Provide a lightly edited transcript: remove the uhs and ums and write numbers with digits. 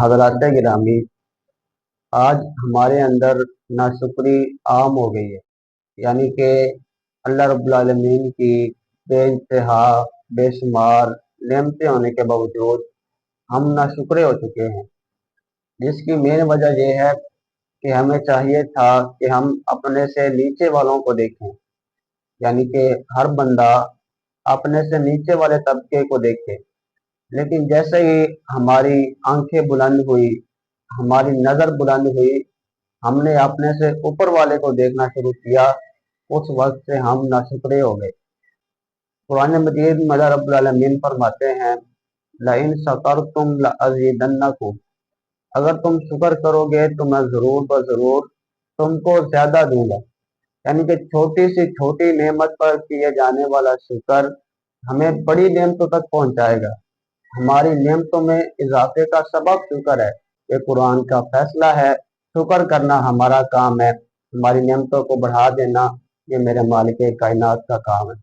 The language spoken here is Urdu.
حضرات گرامی، آج ہمارے اندر ناشکری عام ہو گئی ہے، یعنی کہ اللہ رب العالمین کی بے انتہا بے شمار نعمتیں ہونے کے باوجود ہم ناشکرے ہو چکے ہیں، جس کی مین وجہ یہ ہے کہ ہمیں چاہیے تھا کہ ہم اپنے سے نیچے والوں کو دیکھیں، یعنی کہ ہر بندہ اپنے سے نیچے والے طبقے کو دیکھے، لیکن جیسے ہی ہماری آنکھیں بلند ہوئی، ہماری نظر بلند ہوئی، ہم نے اپنے سے اوپر والے کو دیکھنا شروع کیا، اس وقت سے ہم ناشکرے ہو گئے۔ قرآن مجید میں اللہ رب العالمین فرماتے ہیں لَإِن شَكَرْتُمْ لَأَزِيدَنَّكُمْ، اگر تم شکر کرو گے تو میں ضرور بضرور تم کو زیادہ دوں گا، یعنی کہ چھوٹی سی چھوٹی نعمت پر کیے جانے والا شکر ہمیں بڑی نعمتوں تک پہنچائے گا، ہماری نعمتوں میں اضافے کا سبب شکر ہے۔ یہ قرآن کا فیصلہ ہے، شکر کرنا ہمارا کام ہے، ہماری نعمتوں کو بڑھا دینا یہ میرے مالک کائنات کا کام ہے۔